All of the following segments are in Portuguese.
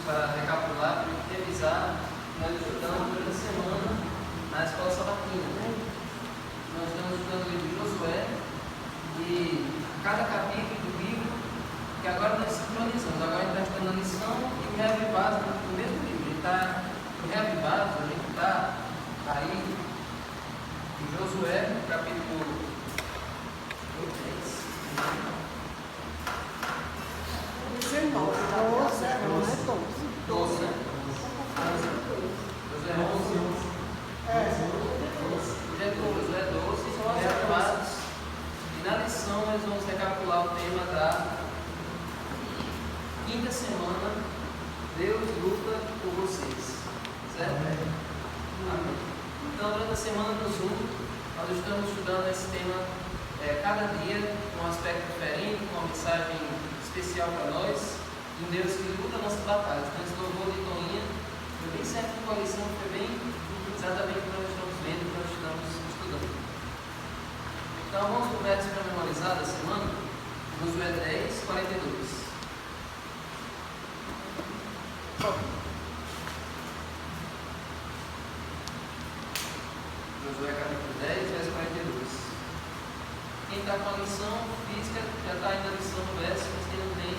para recapitular, para revisar, nós estudamos durante a semana na escola sabatina. Nós estamos estudando o livro de Josué e cada capítulo do livro, que agora nós sincronizamos. Agora a gente está estudando a lição e o reavivado do mesmo livro. Ele está reavivado, a gente está aí em Josué, capítulo 19, não é 12, né? 12, né? Hoje é 12, são reavivados. E na lição nós vamos recapitular o tema da quinta semana. Deus luta por vocês. Certo? Amém. Então, durante a semana do Zoom, nós estamos estudando esse tema cada dia, com um aspecto diferente, com uma mensagem especial para nós, de um Deus que luta nossas batalhas. Então, esse louvor de Toninha foi bem certo com a lição, foi bem exatamente o que nós estamos vendo, o que nós estamos estudando. Então, vamos para o verso para memorizar da semana, Josué 10, 42. Josué capítulo 10, verso 42. Quem está com a lição física já está indo na lição do verso, mas quem não tem,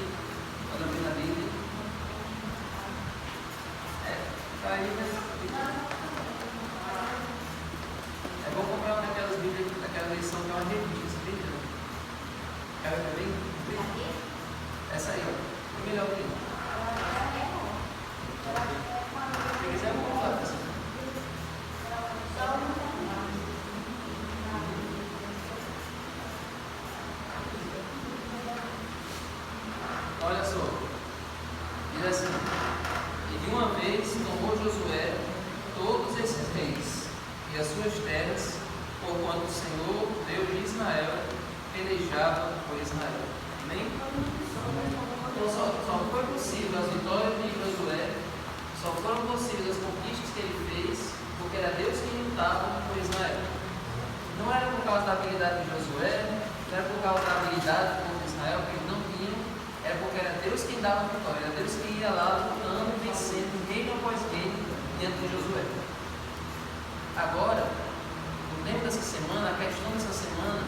pode abrir na Bíblia. Está aí, mas é bom comprar uma daquelas Bíblias, daquela lição que é uma revista, Bíblia. Quer ver bem? Essa aí, ó. É melhor que se quiser, eu vou falar dessa. Olha só, diz assim: e de uma vez tomou Josué todos esses reis e as suas terras, porquanto o Senhor, Deus de Israel, pelejava por Israel. Amém? Então só foi possível as vitórias de Josué, só foram possíveis as conquistas que ele fez, porque era Deus quem lutava por Israel. Não era por causa da habilidade de Josué, não era por causa da habilidade contra Israel, que eles não tinham. Era porque era Deus quem dava a vitória, era Deus que ia lá lutando, vencendo, reino após reino, dentro de Josué. Agora, no tempo dessa semana, a questão dessa semana,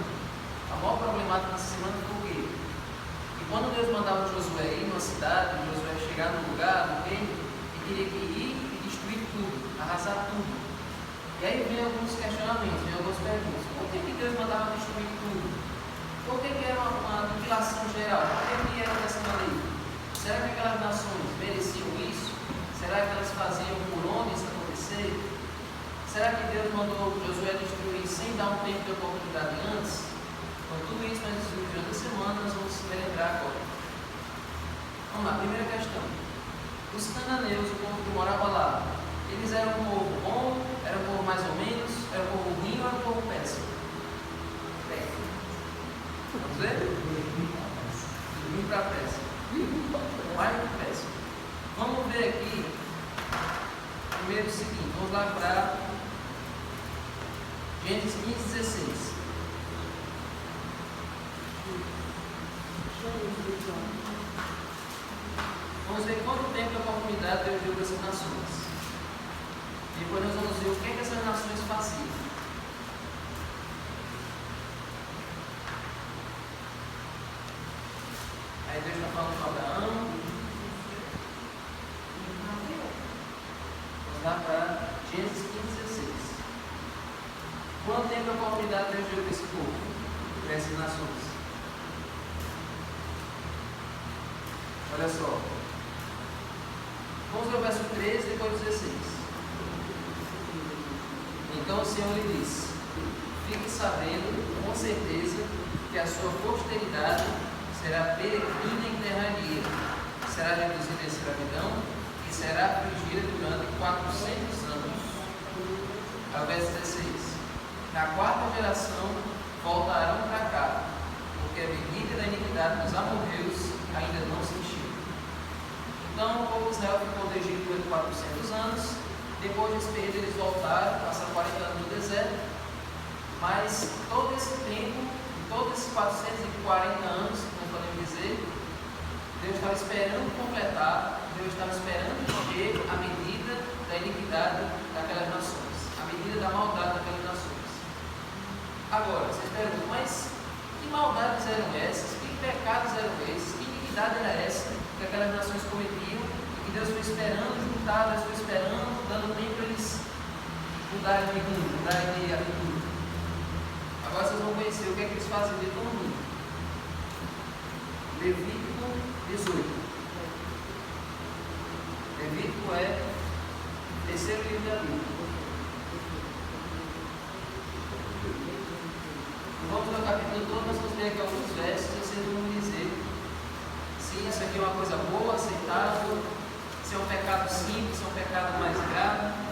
a maior problemática dessa semana foi o quê? E quando Deus mandava Josué ir numa cidade, Josué chegar num lugar, no reino, ele teria que ir e destruir tudo, arrasar tudo. E aí vem alguns questionamentos, vem algumas perguntas. Por que Deus mandava destruir tudo? Por que era uma aniquilação geral? Por que era dessa maneira? Será que aquelas nações mereciam isso? Será que elas faziam por onde isso acontecer? Será que Deus mandou Josué destruir sem dar um tempo de oportunidade antes? Então, tudo isso nós estudamos durante a semana, nós vamos relembrar agora. Vamos lá, primeira questão. Os cananeus, o povo que morava lá, eles eram um povo bom, eram um povo mais ou menos, era um povo ruim ou era um povo péssimo? Vamos ver? Ruim para péssimo. Mais do que péssimo. Vamos ver aqui. Primeiro o seguinte, vamos lá para Gênesis 15, 16. Vamos ver quanto tempo a oportunidade Deus deu para essas nações. Depois nós vamos ver o que essas nações faziam. Aí Deus está falando com Abraão. Vamos lá para Gênesis 15, 16. Quanto tempo a oportunidade Deus deu para esse povo, para essas nações? Olha só. Vamos ver o verso 13 e depois o 16. Então o Senhor lhe disse: fique sabendo com certeza que a sua posteridade será peregrina em terra alheia, será reduzida em escravidão e será afligida durante 400 anos. Ao verso 16. Na quarta geração voltarão para cá, porque a medida da iniquidade dos amorreus ainda não se encheu. Então o povo de Israel ficou no Egito durante 400 anos. Depois desse período eles voltaram, passaram 40 anos no deserto. Mas todo esse tempo, todos esses 440 anos, como podemos dizer, Deus estava esperando completar, Deus estava esperando encher a medida da iniquidade daquelas nações, a medida da maldade daquelas nações. Agora, vocês perguntam, mas que maldades eram essas? Que pecados eram esses? Que iniquidade era essa que aquelas nações cometiam e que Deus foi esperando juntar, Deus foi esperando, dando tempo para eles mudarem de rumo, mudarem de atitude. Agora vocês vão conhecer o que é que eles faziam de todo mundo. Levítico 18. Levítico é o terceiro livro da Bíblia. Vamos no capítulo todo, nós vamos ler aqui alguns versos e vocês vão dizer se isso aqui é uma coisa boa, aceitável, se é um pecado simples, se é um pecado mais grave.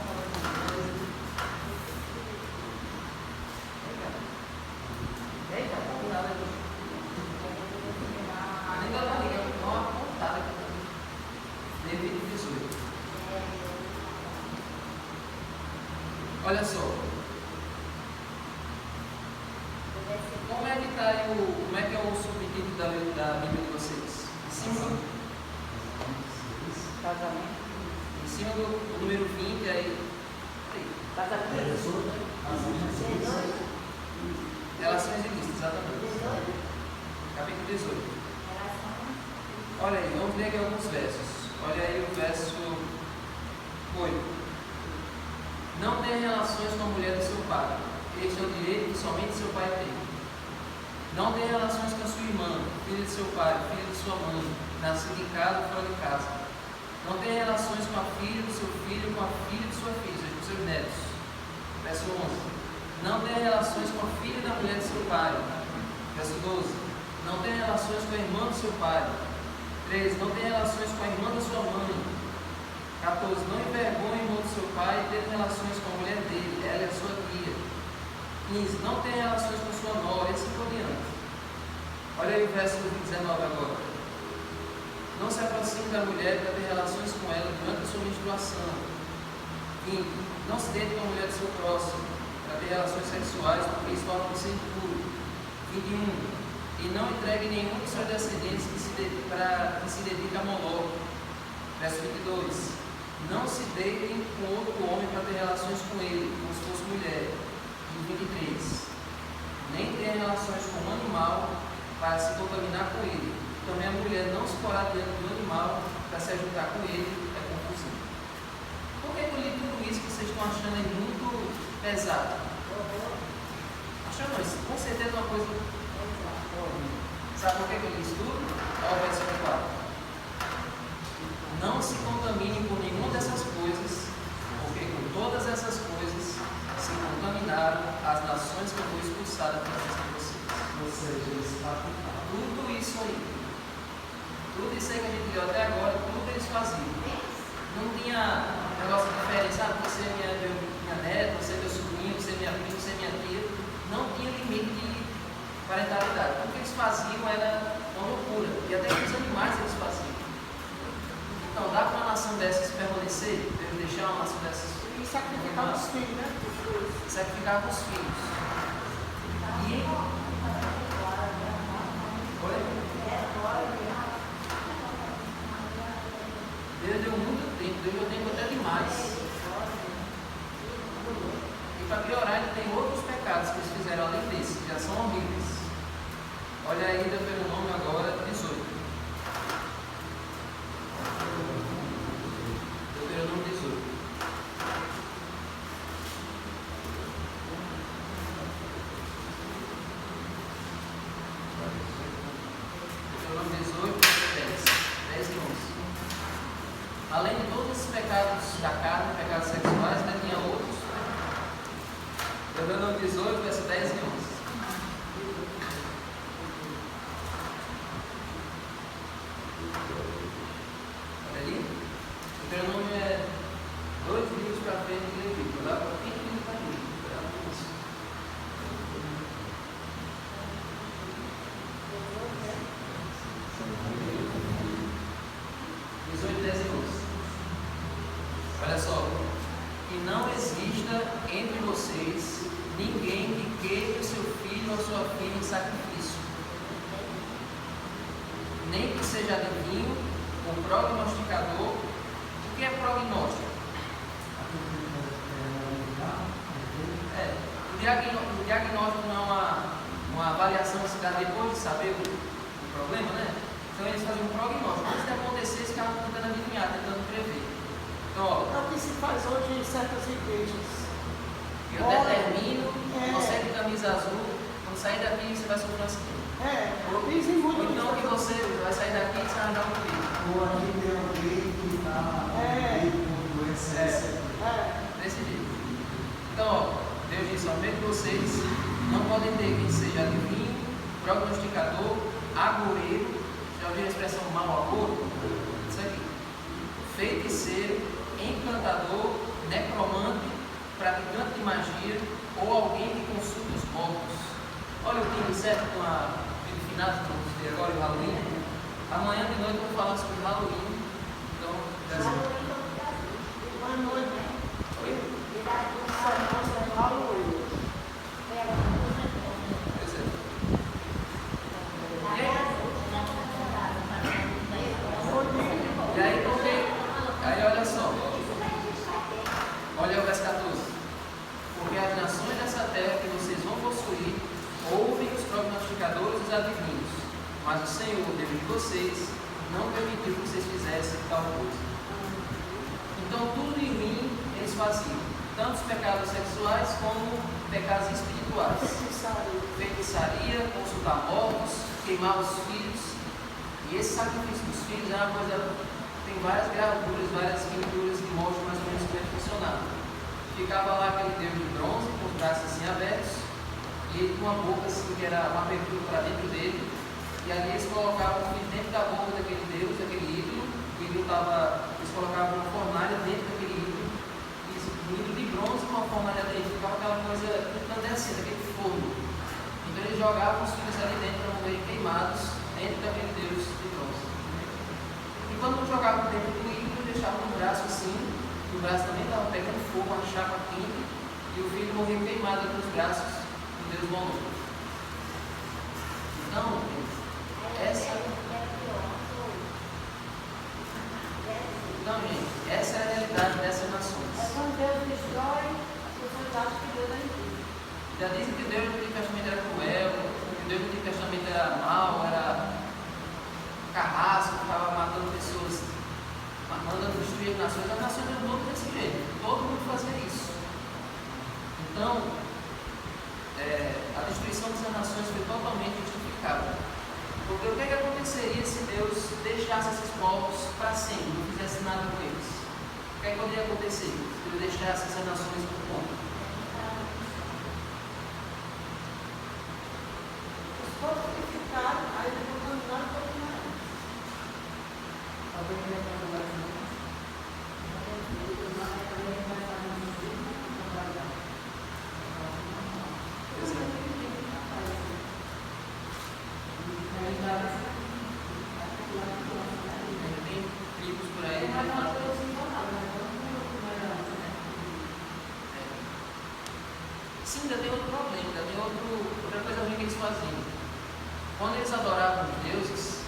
Olha só, como é que é o subtítulo da Bíblia de vocês? Em cima, Casamento. em cima do número 20, aí. Casamento. Relações ilícitas, exatamente. Capítulo 18. Olha aí, vamos ler aqui alguns versos. Olha aí o verso 8. Não tenha relações com a mulher do seu pai. Este é o direito que somente seu pai tem. Não tenha relações com a sua irmã, filha de seu pai, filha de sua mãe, nascida em casa ou fora de casa. Não tenha relações com a filha do seu filho, com a filha de sua filha, ou seja, com seus netos. Verso 11. Não tenha relações com a filha da mulher de seu pai. Verso 12. Não tenha relações com a irmã do seu pai. 13. Não tenha relações com a irmã da sua mãe. 14. Não envergonhe o irmão do seu pai tendo relações com a mulher dele, ela é sua tia. 15. Não tenha relações com sua nora, e assim por diante. Olha aí o verso 19 agora. Não se aproxime da mulher para ter relações com ela durante a sua menstruação. 20. Não se deite com a mulher do seu próximo para ter relações sexuais, porque isso torna você impuro. 21. E não entregue nenhum de seus descendentes que se dedique a Moloque. Verso 22. Não se deitem com outro homem para ter relações com ele, como se fosse mulher. E 23. Nem tenha relações com um animal para se contaminar com ele. Também a mulher não se porá diante do animal para se ajuntar com ele, é confusão. Por que eu li tudo isso que vocês estão achando aí muito pesado? Achando isso? Com certeza uma coisa. Sabe por que eu li isso tudo? Olha o verso 4. Não se contamine por nenhuma dessas coisas, porque com todas essas coisas se contaminaram as nações que eu vou expulsar da presença de vocês. Ou seja, eles facultavam. Tudo isso aí. Tudo isso aí que a gente viu até agora, tudo eles faziam. Não tinha negócio de diferença, você é minha neta, você é meu sobrinho, você é minha prima, você é minha tia. Não tinha limite de parentalidade. Tudo que eles faziam era uma loucura. E até com os animais eles faziam. Então, dá para uma nação dessas permanecer? Deus deixar uma nação dessas? E sacrificar os filhos, né? Sacrificar com os filhos. E. Oi? Deus deu muito tempo, Deus deu tempo até demais. E para piorar, ele tem outros pecados que eles fizeram além desses, que já são horríveis. Olha aí, Deuteronômio agora, 18. Deuteronômio 18. Deuteronômio 18, 10 e 11. Além de todos esses pecados da carne, pecados sexuais, ainda tinha outros. Deuteronômio 18, verso 10 e 11. Olha ali. Deuteronômio é 2 livros para frente de Levítico. Dá para 20 livros para frente. 18, 10 e 11. Olha só. Que não exista entre vocês ninguém que queime o seu filho ou sua filha em sacrifício, nem que seja adivinho ou prognosticador. O que é prognosticador? cidade depois de saber o problema, né? Então eles faziam um prognóstico. Antes de acontecer, eles ficavam tentando adivinhar, tentando prever. Então, ó, É o que se faz hoje em certas igrejas. eu determino, você de camisa azul, quando sair daqui você vai sofrer um acidente. Dizem Ou muito então isso. que você vai sair daqui e você vai andar um perigo. Ou aqui tem alguém que está com doença. Desse jeito. Então, ó, Deus disse, ao meio de vocês não podem ter quem seja adivinho, prognosticador, agoureiro, já ouviram a expressão mau agouro? Isso aqui. Feiticeiro, encantador, necromante, praticante de magia ou alguém que consulta os mortos. Olha o time certo com a finada que vamos ter agora, o Halloween. Amanhã de noite vamos falar sobre Halloween. Então, já sei. Boa noite. Oi? Halloween. Pois é. E aí, porque, aí olha só, olha o verso 14. Porque as nações dessa terra que vocês vão possuir ouvem os prognosticadores e os adivinhos, mas o Senhor, Deus de vocês, não permitiu que vocês fizessem tal coisa. Então, tudo de ruim eles faziam, tanto os pecados sexuais como pecados espirituais. Feitiçaria, consultar mortos, queimar os filhos. E esse sacrifício dos filhos é uma coisa, tem várias gravuras, várias pinturas que mostram mais ou menos como é que funcionava. Ficava lá aquele deus de bronze, com os braços assim abertos, e ele com uma boca assim, que era uma abertura para dentro dele, e ali eles colocavam o filho dentro da boca daquele deus, daquele ídolo, eles colocavam uma fornalha dentro daquele ídolo, e um ídolo de bronze com uma fornalha dentro, ficava aquela coisa incandescente, aquele fogo. Então eles jogavam os filhos ali dentro para morrer queimados dentro daquele deus de bronze. E quando jogavam dentro do ídolo, deixavam o braço assim, o braço também estava pegando fogo, uma chapa quente, e o filho morreu queimado nos braços do Deus bondoso. Então, essa é a realidade dessas nações. Quando Deus destrói, as pessoas acham que Deus é injusto. Já dizem que Deus no Antigo Testamento era cruel, que Deus no Antigo Testamento era mau, era carrasco, ficava matando pessoas, mandando destruir nações. As nações eram todas desse jeito, todo mundo fazia isso. Então, a destruição dessas nações foi totalmente justificada. Porque o que aconteceria se Deus deixasse esses povos para sempre, não fizesse nada com eles? O que poderia acontecer se Deus deixasse essas nações por conta? Os povos que ficaram, aí eles vão continuar todos mais. Alguém quer falar assim? Tem tribos por aí, sim, ainda tem outro problema, ainda tem outra coisa ruim que eles faziam. Quando eles adoravam os deuses,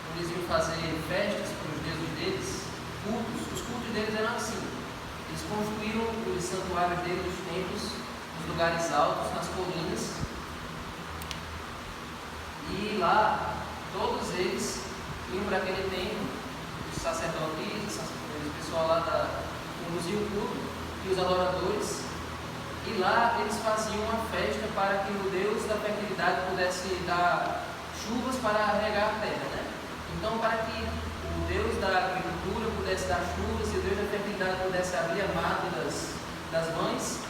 quando eles iam fazer festas para os deuses deles, os cultos deles eram assim. Eles construíram os santuários deles, os templos, nos lugares altos, nas colinas. E lá, todos eles iam para aquele templo, os sacerdotes, o pessoal lá conduziam o culto, e os adoradores. E lá eles faziam uma festa para que o Deus da fertilidade pudesse dar chuvas para regar a terra, né? Então, para que o Deus da agricultura pudesse dar chuvas e o Deus da fertilidade pudesse abrir a mata das mães,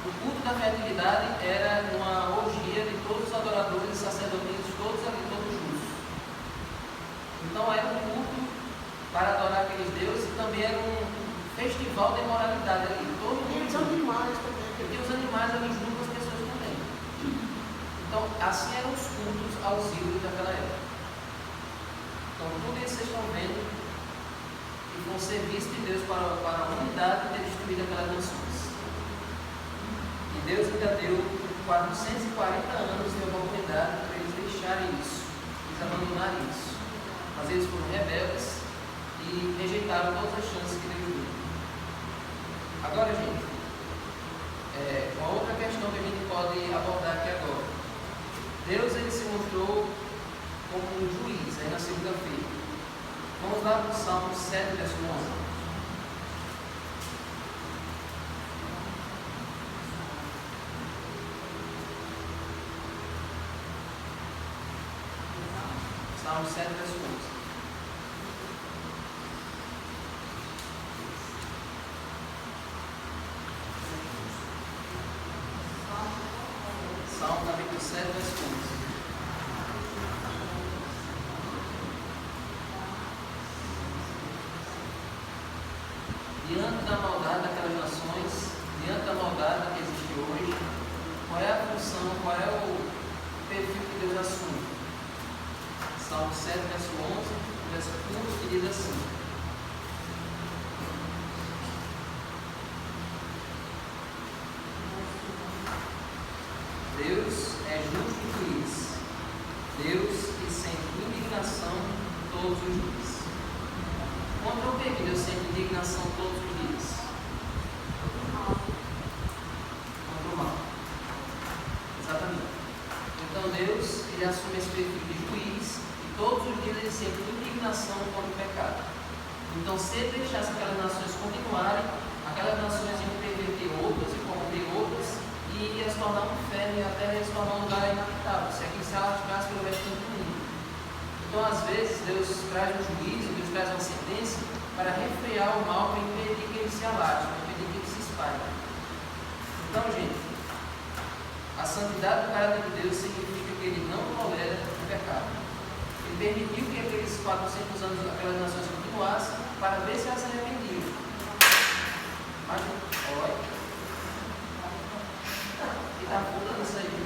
o culto da fertilidade era uma orgia de todos os adoradores e sacerdotes, todos ali, todos juntos. Então, era um culto para adorar aqueles deuses e também era um festival de moralidade ali. E os animais também. E os animais ali junto com as pessoas também. Então, assim eram os cultos aos ídolos daquela época. Então, tudo isso vocês estão vendo e vão ser vistos de Deus para a humanidade ter destruído aquelas nações. E Deus ainda deu 440 anos de oportunidade para eles deixarem isso, eles abandonarem isso. Mas eles foram rebeldes e rejeitaram todas as chances que Deus deu. Agora, gente, uma outra questão que a gente pode abordar aqui agora. Deus ele se mostrou como um juiz aí na segunda-feira. Vamos lá para o Salmo 7, verso 11. Salmo 7, verso 11. Salmo capítulo 7, verso 11. Diante da maldade daquelas nações, diante da maldade que existe hoje, qual é a função, qual é o perfil que Deus assume? Salmo 7, verso 11, verso 1, que diz assim: Deus é justo juiz, Deus que sente indignação todos os dias. Contra o que Deus sente indignação todos os dias? Contra o mal. Exatamente. Então Deus, ele assume esse perfil de juiz e todos os dias ele sente indignação contra o pecado. Então, se ele deixasse aquelas nações continuarem, aquelas nações iam perverter outras e corromper outras, e ia se tornar um inferno e a terra ia se tornar um lugar inabitável, se aqui se alastrasse pelo restante do mundo. Então, às vezes, Deus traz um juízo, Deus traz uma sentença para refrear o mal, para impedir que ele se alastre, para impedir que ele se espalhe. Então, gente, a santidade do caráter de Deus significa que ele não tolera o pecado. Ele permitiu que aqueles 400 anos aquelas nações continuassem para ver se elas se arrependiam. Mas, olha, e está pulando isso aí.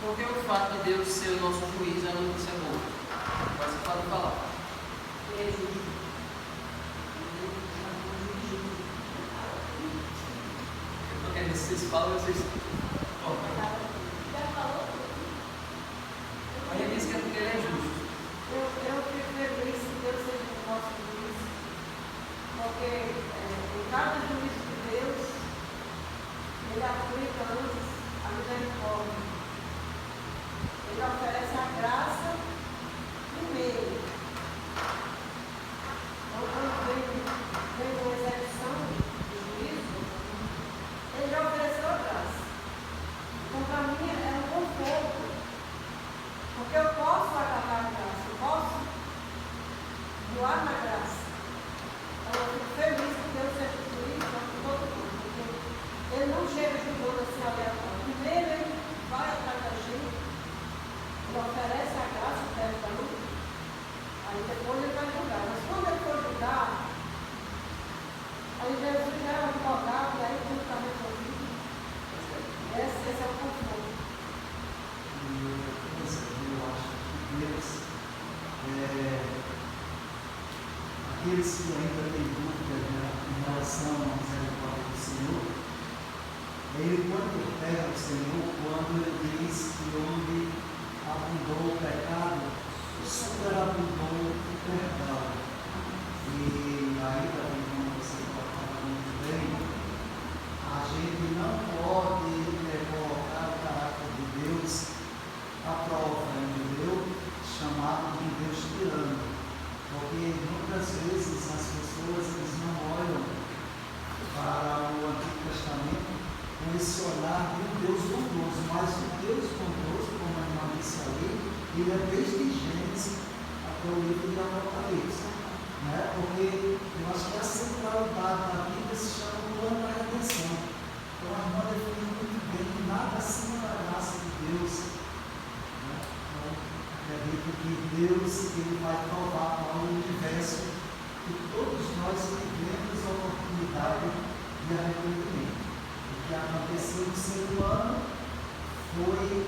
Porque o fato de Deus ser o nosso juiz é uma notícia boa. Agora você pode falar. Ele é justo. Porque vocês falam, vocês. Mas ele disse que é porque ele é justo. Eu fico feliz que Deus seja o nosso juiz, porque em cada juízo de Deus, ele aplica antes a misericórdia. Ele oferece a graça primeiro. Então, quando vem uma execução de juízo, ele já ofereceu a graça. Então, para mim, é um conforto. Porque eu posso acatar a graça, eu posso voar na graça. Então, eu fico feliz que Deus seja juiz para todo mundo. Porque ele não chega julgando assim aleatório. Primeiro, ele vai atrás da gente. Ele oferece a graça, perdão, aí depois ele vai julgar. Mas quando ele for julgar, aí Jesus já é um advogado, e aí tudo está resolvido. Esse é o conforto. Eu acho que Deus, aqueles que ainda têm dúvida, né, em relação à misericórdia do Senhor, ele quando pega o Senhor, quando ele diz que onde abundou o pecado, superabundou o perdão. E aí também, como você falou muito bem, a gente não pode colocar o caráter de Deus à prova, entendeu? Chamado de Deus tirano. Porque muitas vezes as pessoas eles não olham para o Antigo Testamento com esse olhar de um Deus bondoso, mas o Deus bondoso, como a irmã disse ali, ele é desde Gênesis até o livro de Apocalipse. Né? Porque eu acho que a centralidade da Bíblia se chama plano da redenção. Então a irmã definiu muito bem que nada acima da graça de Deus. Né? Então, acredito que Deus ele vai provar para o universo que todos nós tivemos a oportunidade de arrependimento. O que aconteceu no ser humano foi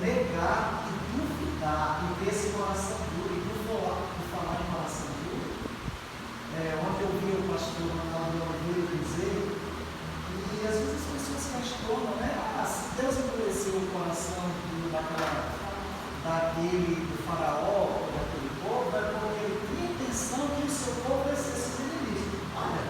negar e duvidar e ter esse coração duro. E por falar em coração duro, ontem eu vi o pastor Ronaldo Oliveira dizer que às vezes as pessoas questionam, né? Se Deus endureceu o coração daquele do faraó, daquele povo, é porque ele tinha intenção que o seu povo exercesse o ministro. Olha,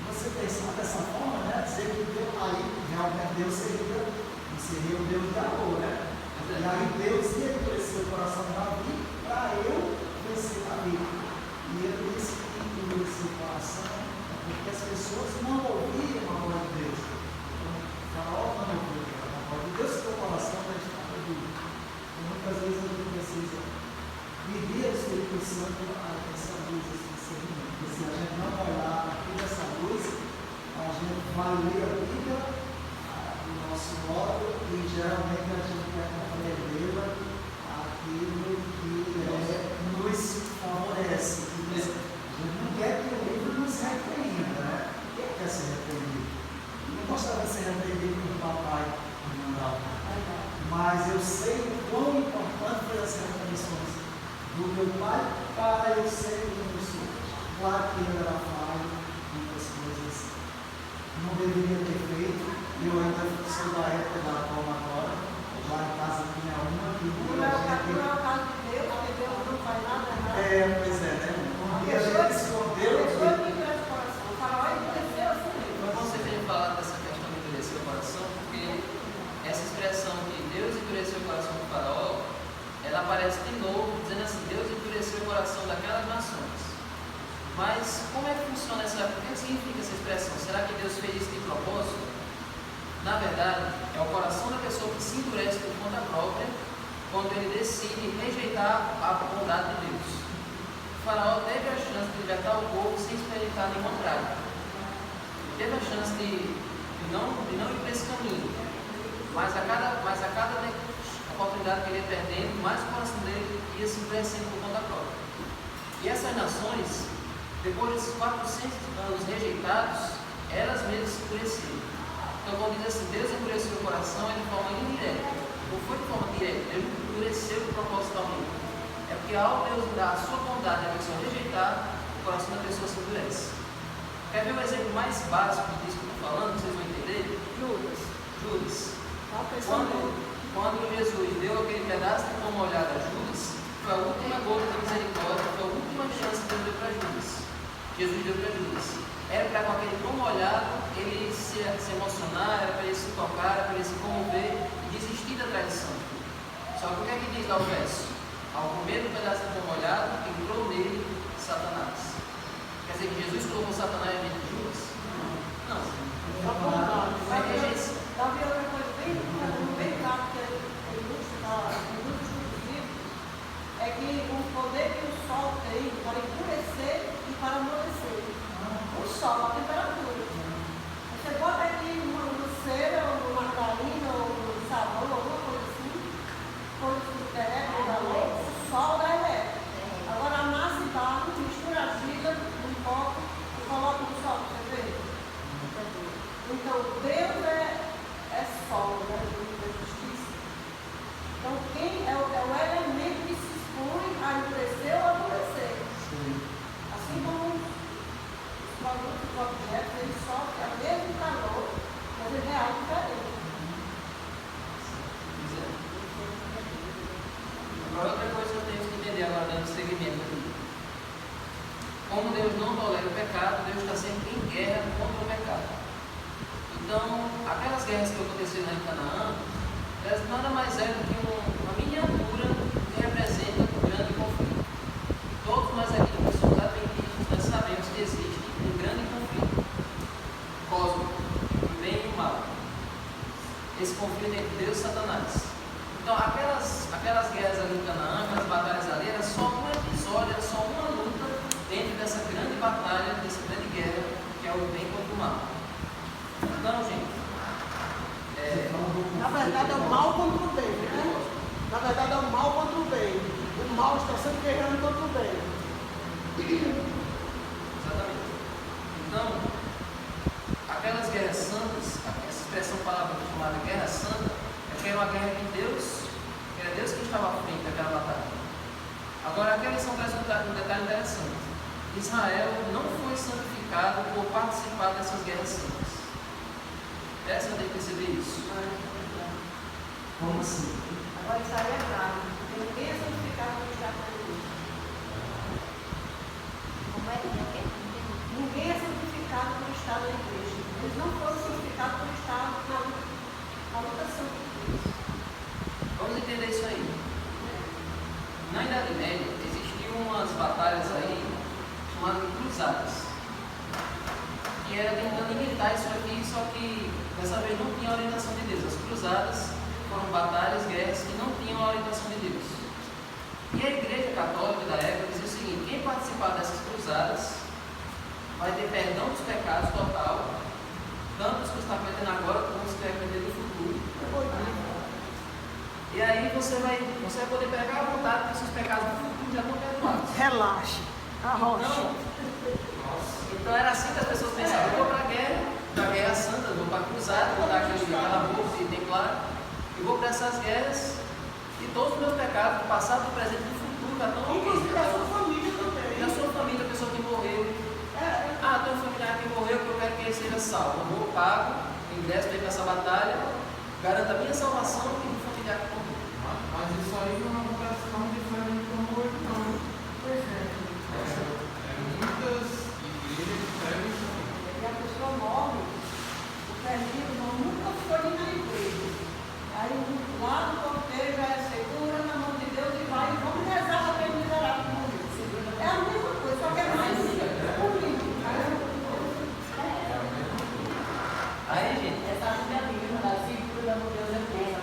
você pensar dessa forma, né? Dizer que Deus, aí realmente Deus seria o Deus de amor, né? E aí Deus ia endurecer o coração de Davi para eu vencer Davi. E ele disse que endureceu o coração porque as pessoas não ouviam a voz de Deus. Então, o faraó não ouviu a voz de Deus, seu coração já está perdido. Então, muitas vezes a gente precisa viver o Espírito Santo essa luz, esse discernimento. Porque se a gente não olhar aqui dessa luz, a gente vai ler a Bíblia do nosso modo e geralmente a gente vai compreendê-la aquilo que nos favorece. A gente não quer que o livro nos repreenda, né? Quem quer ser repreendido? Não gostava de ser repreendido com o papai não mandava. Mas eu sei o quão importante foi as repreensões do meu pai para eu ser quem eu sou. Claro que ele era falho, muitas coisas não deveria ter feito. Eu ainda sou da época da palmatória, lá em casa tinha uma que não é o caso de Deus, porque Deus não faz nada errado. Pois é, né? Um dia a gente escondeu. O faraó endureceu assim mesmo. Foi bom você ter falado dessa questão de endurecer o coração, porque essa expressão que Deus endureceu o coração do faraó, ela aparece de novo, dizendo assim, Deus endureceu o coração daquelas nações. Mas como é que funciona essa, o que significa essa expressão? Será que Deus fez isso de propósito? Na verdade, é o coração da pessoa que se endurece por conta própria, quando ele decide rejeitar a bondade de Deus. O faraó teve a chance de libertar o povo sem experimentar nenhuma praga. Teve a chance de não ir por esse caminho. Mas a cada oportunidade que ele ia perdendo, mais o coração dele ia se endurecendo por conta própria. E essas nações, depois desses 400 anos rejeitados, elas mesmas se endureceram. Então, quando diz assim, Deus endureceu o coração, é de forma indireta. Não foi de forma direta, Deus endureceu propositalmente. É porque ao Deus dar a sua bondade à pessoa rejeitar, o coração da pessoa se endurece. Quer ver um exemplo mais básico disso que eu estou falando, vocês vão entender? Judas. Quando Jesus deu aquele pedaço de pão molhado a Judas, foi a última gota de misericórdia, foi a última chance que Deus deu para Judas. Jesus deu para Judas. Era para com aquele pão molhado ele se emocionar, era para ele se tocar, era para ele se comover e desistir da traição. Só que o que é que diz lá o verso? Ao comer do pedaço de pão molhado, entrou nele Satanás. Quer dizer que Jesus colocou Satanás dentro de Judas? Não. Foi rejeição. Talvez outra coisa bem claro que ele ilustra nos livros é que o poder que o sol tem para endurecer e para amolecer. O sol, a temperatura. Você bota aqui uma cera, ou uma margarina, ou um sabão, alguma coisa assim, quando se derrete da lei, o sol derrete. Agora amassa e barro, mistura a argila num copo e coloca no sol, você vê? Então Deus é sol, né? Da justiça. Então quem é o elemento que se expõe a endurecer ou a amolecer. Assim como os objetos, eles sofrem o mesmo calor, mas ele é algo diferente. Agora, outra coisa que eu tenho que entender agora, dando seguimento aqui. Como Deus não tolera o pecado, Deus está sempre em guerra contra o pecado. Então, aquelas guerras que aconteceram em Canaã, elas nada mais é do que uma miniatura que representa um grande conflito. Todos nós aqui que somos adventistas, nós sabemos que existe um grande conflito cósmico, o bem e o mal. Esse conflito entre Deus e Satanás. Então, aquelas guerras ali em Canaã, aquelas batalhas ali, era só um episódio, era só uma luta dentro dessa grande batalha, dessa grande guerra, que é o bem contra o mal. Então, gente, o mal está sempre guerreando contra o bem. Exatamente. Então, aquelas guerras santas, essa expressão palavra chamada guerra santa, é que era uma guerra de Deus, que era Deus que estava à frente daquela batalha. Agora, aquela lição traz um detalhe interessante. Israel não foi santificado por participar dessas guerras santas. Essa tem que perceber isso. Como assim? Agora isso aí é claro. Ninguém é santificado por estar na igreja. Como é que é? Ninguém é santificado por estar na igreja. Eles não foram santificados por estar na votação de Deus. Vamos entender isso aí. Na Idade Média, existiam umas batalhas aí chamadas de cruzadas, que era tentando imitar isso aqui, só que dessa vez não tinha orientação de Deus. As cruzadas foram batalhas, guerras que não tinham a orientação de Deus. E a Igreja Católica da época dizia o seguinte: quem participar dessas cruzadas vai ter perdão dos pecados total, tanto os que está cometendo agora como os que vai cometer no futuro. E aí você vai poder pegar à vontade que seus pecados do futuro já estão perdoados. Relaxe. Arrocha. Então era assim que as pessoas pensavam: eu vou para a guerra santa, vou para a cruzada, vou dar aquela bolsa e templar, eu vou para essas guerras e todos os meus pecados, do passado, do presente e do futuro, já estão Inclusive da sua família também. da sua família, a pessoa que morreu. Ah, tem um familiar que morreu, que eu quero que ele seja salvo. Eu vou, pago, ingresso para ir para essa batalha, garanto a minha salvação e do familiar que morreu. Mas isso aí não acontece tão diferente como hoje, não. Pois é. Muitas igrejas pregam isso aí. E a pessoa morre, o perdido nunca foi na igreja. Aí lá no porteiro já é segura na mão de Deus e vai, e vamos rezar para aquele miserável que morreu. É a mesma coisa, só que é mais comigo. Aí, gente, Essa ajuda é minha, mas a figura do Deus é boa.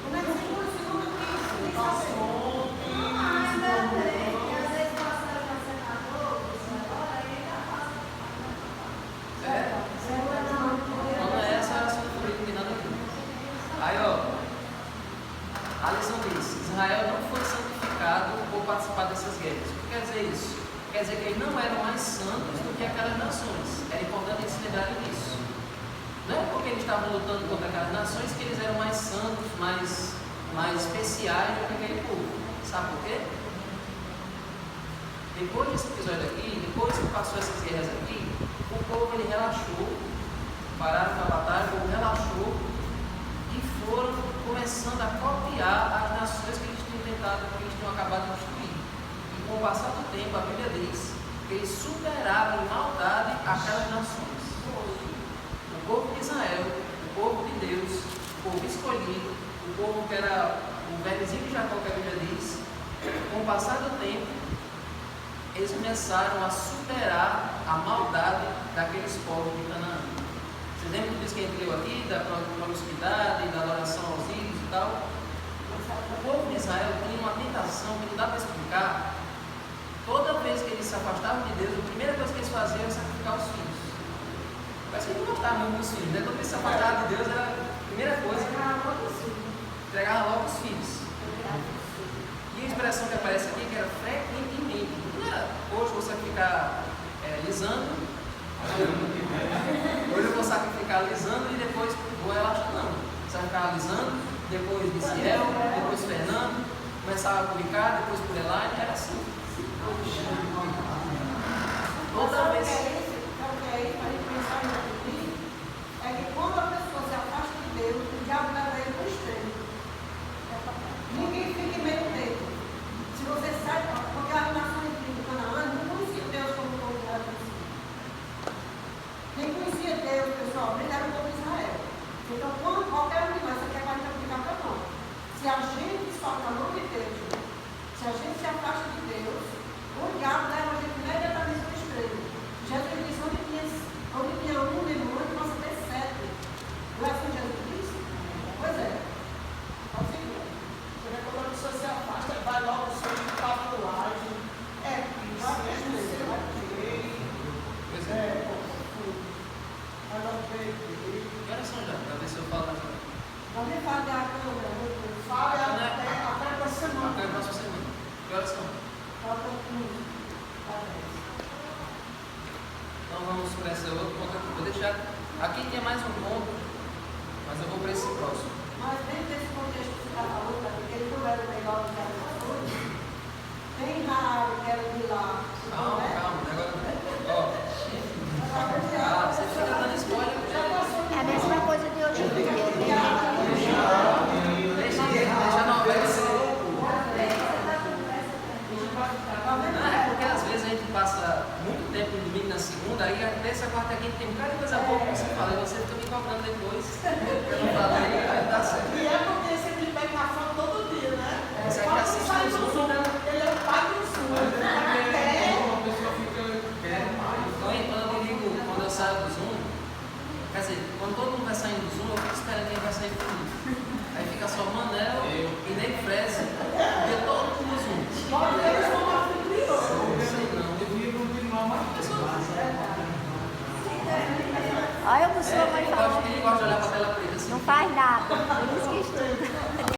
Como é que segura segundo que passou? quando é essa, a sua família não tem nada a ver. Aí, ó, a lição diz: Israel não foi santificado por participar dessas guerras. O que quer dizer isso? Quer dizer que eles não eram mais santos do que aquelas nações. Era importante eles se lembrarem disso. Não é porque eles estavam lutando contra aquelas nações que eles eram mais santos, mais especiais do que aquele povo. Sabe por quê? Depois desse episódio aqui, depois que passou essas guerras aqui, o povo ele relaxou, pararam com a batalha, o povo relaxou e foram começando a copiar as nações que eles tinham tentado, que eles tinham acabado de destruir. E com o passar do tempo, a Bíblia diz que eles superaram em maldade aquelas nações. O povo de Israel, o povo de Deus, o povo escolhido, o povo que era o velhozinho de Jacó, que a Bíblia diz, com o passar do tempo, eles começaram a superar a maldade daqueles povos de Canaã. Vocês lembram disso que a gente leu aqui, da promiscuidade, da adoração aos ídolos e tal? O povo de Israel tinha uma tentação que não dá para explicar. Toda vez que eles se afastavam de Deus, a primeira coisa que eles faziam era sacrificar os filhos. Parece que eles não gostavam muito dos filhos, né? Toda vez que se afastavam de Deus, era a primeira coisa que entregava logo os filhos. E a expressão que aparece aqui, que era frequentemente. Não era hoje vou sacrificar lisando, hoje eu vou sacrificar lisando e depois vou relaxar. Não. Sacrificar lisando, depois de Ciel, depois Fernando, começava a publicar, depois por Elaine, era assim. Toda vez. É que quando a pessoa se afasta de Deus, o diabo leva ele para o extremo. Ninguém fica em meio termo. Se você sai, porque as nações de Canaã não conheciam Deus como o povo era conhecido. Quem conhecia Deus, pessoal, ele era o povo de Israel. Então, quando qualquer um de nós, você quer mais aplicar para nós. Se a gente solta a mão de Deus, se a gente se afasta de Deus, o diabo leva a gente imediatamente para o extremo. Falta 15. Então vamos para esse outro ponto aqui. Vou deixar. Aqui tem mais um ponto, mas eu vou para esse próximo. Mas dentro desse contexto que você está falando, tá? Porque ele não era legal do que era coisas, tem raro que era de lá. Calma, calma. Agora, ó. Você fica dando spoiler. É a mesma coisa de hoje em dia. Deixa a novela ser. É porque às vezes a gente passa muito tempo no domingo na segunda, aí a terça, quarta, quinta tem um cara de coisa boa que você fala, e você fica me cobrando depois. Eu não falei, aí dá certo. E é porque você me pega na foto todo dia, né? Você aqui Quando assiste sai o do Zoom, Zoom, né? ele é o pai do Zoom. A pessoa fica querendo mais. Então, quando eu digo, quando eu saio do Zoom, quer dizer, quando todo mundo vai saindo do Zoom, eu fico esperando quem vai sair comigo. Aí fica só Manel e nem Freze, e eu todo mundo no Zoom. Nós temos uma anfitriã. Sei não. Devia continuar mais pessoas. Olha o que sua mãe falou. Ele gosta de olhar para a tela preta assim. Não faz nada. Por isso que estuda.